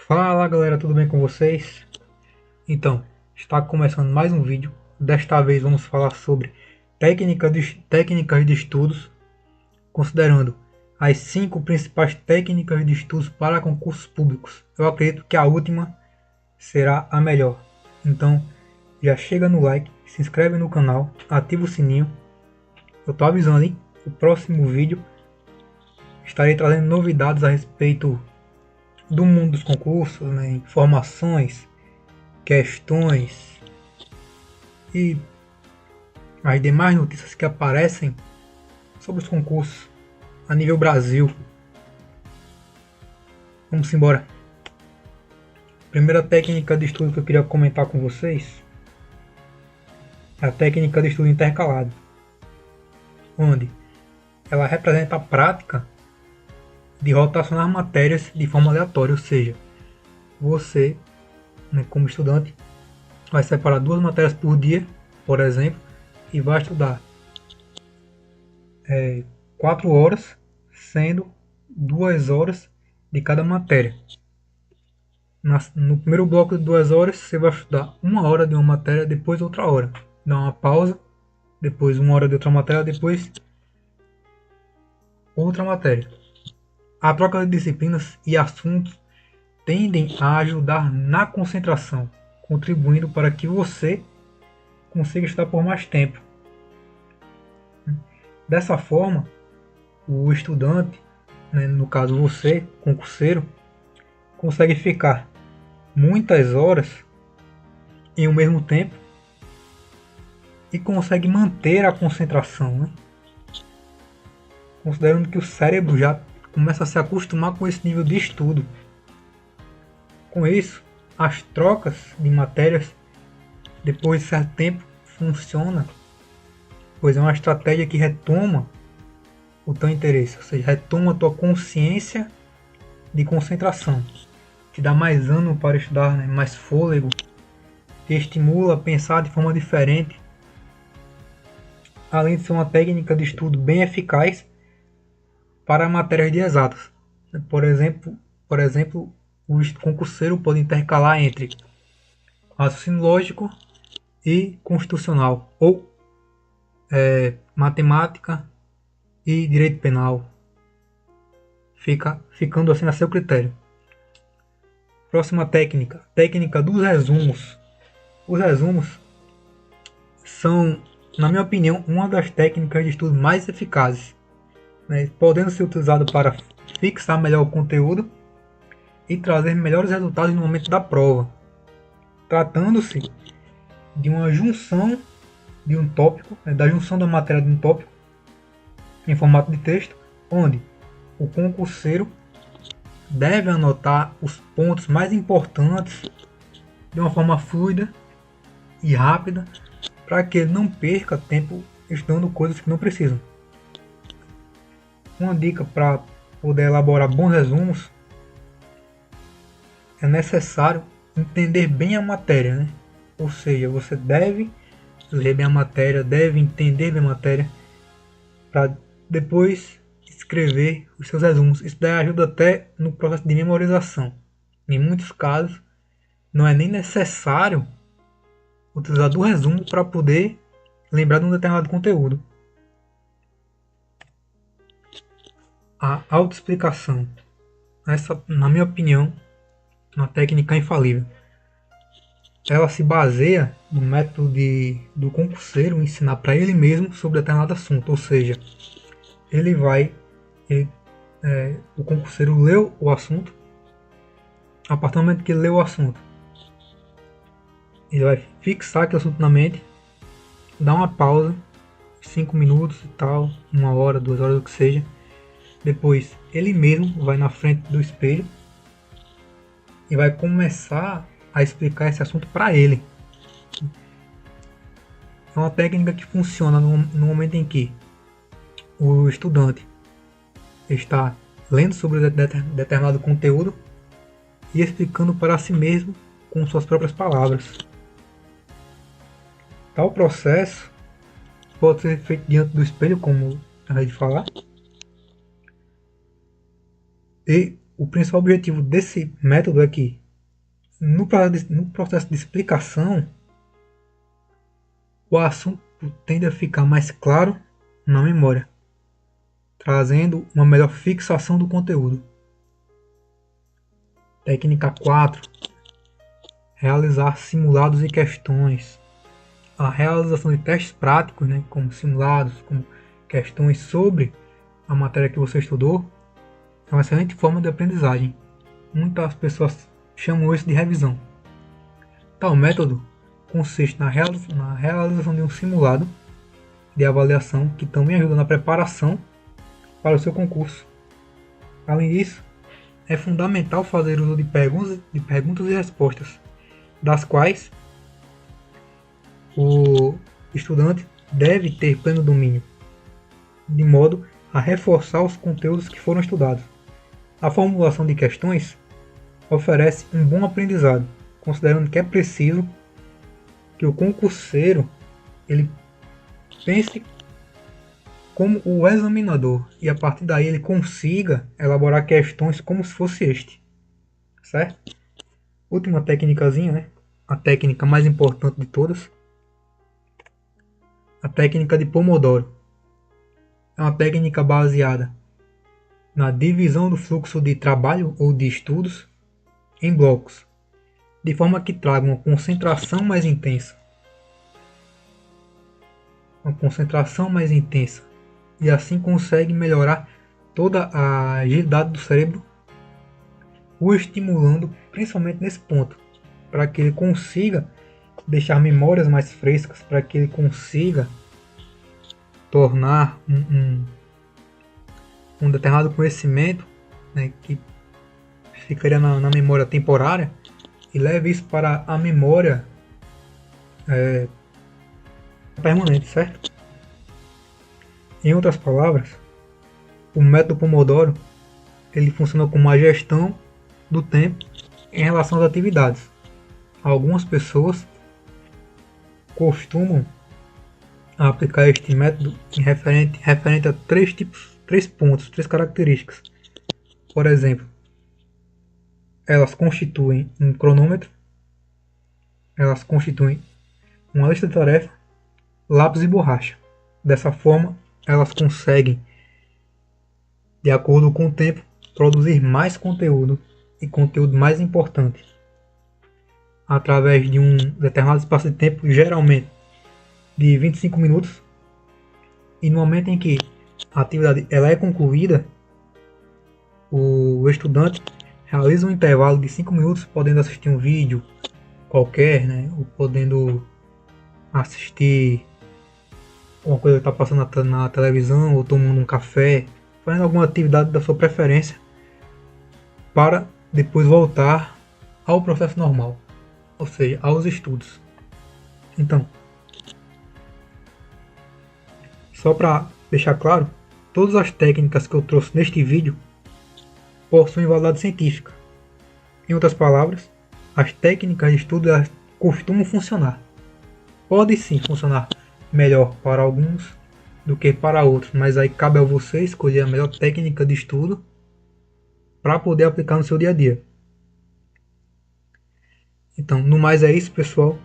Fala galera, tudo bem com vocês? Então, está começando mais um vídeo. Desta vez vamos falar sobre técnicas de estudos, considerando as 5 principais técnicas de estudos para concursos públicos. Eu acredito que a última será a melhor. Então, já chega no like, se inscreve no canal, ativa o sininho. Eu tô avisando, hein? O próximo vídeo estarei trazendo novidades a respeito do mundo dos concursos, né? Informações, questões e as demais notícias que aparecem sobre os concursos a nível Brasil. Vamos embora. Primeira técnica de estudo que eu queria comentar com vocês é a técnica de estudo intercalado, onde ela representa a prática de rotacionar matérias de forma aleatória, ou seja, você, né, como estudante, vai separar 2 matérias por dia, por exemplo, e vai estudar 4 horas, sendo 2 horas de cada matéria. No primeiro bloco de 2 horas, você vai estudar 1 hora de uma matéria, depois outra hora. Dá uma pausa, depois 1 hora de outra matéria, depois outra matéria. A troca de disciplinas e assuntos tendem a ajudar na concentração, contribuindo para que você consiga estudar por mais tempo. Dessa forma, o estudante, né, no caso você, concurseiro, consegue ficar muitas horas em um mesmo tempo e consegue manter a concentração, né? Considerando que o cérebro já começa a se acostumar com esse nível de estudo. Com isso, as trocas de matérias depois de certo tempo funciona, pois é uma estratégia que retoma o teu interesse, ou seja, retoma a tua consciência de concentração, te dá mais ânimo para estudar, né? Mais fôlego, te estimula a pensar de forma diferente, além de ser uma técnica de estudo bem eficaz para matérias de exatas. Por exemplo, o concurseiro pode intercalar entre raciocínio lógico e constitucional, ou matemática e direito penal, ficando assim a seu critério. Próxima técnica, técnica dos resumos. Os resumos são, na minha opinião, uma das técnicas de estudo mais eficazes, né, podendo ser utilizado para fixar melhor o conteúdo e trazer melhores resultados no momento da prova, tratando-se de uma junção de um tópico, né, da junção da matéria de um tópico em formato de texto, onde o concurseiro deve anotar os pontos mais importantes de uma forma fluida e rápida, para que ele não perca tempo estudando coisas que não precisam. Uma dica para poder elaborar bons resumos: é necessário entender bem a matéria, né? Ou seja, você deve ler bem a matéria, deve entender bem a matéria, para depois escrever os seus resumos. Isso daí ajuda até no processo de memorização. Em muitos casos, não é nem necessário utilizar do resumo para poder lembrar de um determinado conteúdo. A autoexplicação. Essa, na minha opinião, é uma técnica infalível. Ela se baseia no método do concurseiro ensinar para ele mesmo sobre determinado assunto, ou seja, o concurseiro leu o assunto. A partir do momento que ele leu o assunto, ele vai fixar aquele assunto na mente, dar uma pausa, 5 minutos e tal, 1 hora, 2 horas, o que seja. Depois ele mesmo vai na frente do espelho e vai começar a explicar esse assunto para ele. É uma técnica que funciona no momento em que o estudante está lendo sobre determinado conteúdo e explicando para si mesmo com suas próprias palavras. Tal processo pode ser feito diante do espelho, como eu acabei de falar, e o principal objetivo desse método é que No processo de explicação, o assunto tende a ficar mais claro na memória, trazendo uma melhor fixação do conteúdo. Técnica 4. Realizar simulados e questões. A realização de testes práticos, como simulados, como questões sobre a matéria que você estudou, é uma excelente forma de aprendizagem. Muitas pessoas chamam isso de revisão. Tal método consiste na realização de um simulado de avaliação que também ajuda na preparação para o seu concurso. Além disso, é fundamental fazer uso de perguntas e respostas, das quais o estudante deve ter pleno domínio, de modo a reforçar os conteúdos que foram estudados. A formulação de questões oferece um bom aprendizado, considerando que é preciso que o concurseiro ele pense como o examinador e a partir daí ele consiga elaborar questões como se fosse este, certo? Última técnicazinha, a técnica mais importante de todas, a técnica de Pomodoro. É uma técnica baseada na divisão do fluxo de trabalho ou de estudos em blocos, de forma que traga uma concentração mais intensa. E assim consegue melhorar toda a agilidade do cérebro, o estimulando principalmente nesse ponto, para que ele consiga deixar memórias mais frescas, para que ele consiga tornar um determinado conhecimento, que ficaria na memória temporária, e leve isso para a memória permanente, certo? Em outras palavras, o método Pomodoro ele funciona como uma gestão do tempo em relação às atividades. Algumas pessoas costumam aplicar este método referente a três pontos, três características. Por exemplo, elas constituem um cronômetro, elas constituem uma lista de tarefa, lápis e borracha. Dessa forma, elas conseguem, de acordo com o tempo, produzir mais conteúdo e conteúdo mais importante através de um determinado espaço de tempo, geralmente de 25 minutos, e no momento em que a atividade ela é concluída, o estudante realiza um intervalo de 5 minutos, podendo assistir um vídeo qualquer, ou podendo assistir uma coisa que está passando na televisão, ou tomando um café, fazendo alguma atividade da sua preferência, para depois voltar ao processo normal, ou seja, aos estudos. Então, só para deixar claro, todas as técnicas que eu trouxe neste vídeo possuem validade científica. Em outras palavras, as técnicas de estudo elas costumam funcionar. Pode sim funcionar melhor para alguns do que para outros, mas aí cabe a você escolher a melhor técnica de estudo para poder aplicar no seu dia a dia. Então, no mais é isso, pessoal.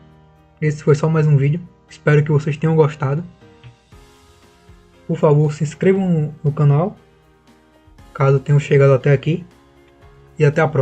Esse foi só mais um vídeo. Espero que vocês tenham gostado. Por favor, se inscrevam no canal, caso tenham chegado até aqui. E até a próxima.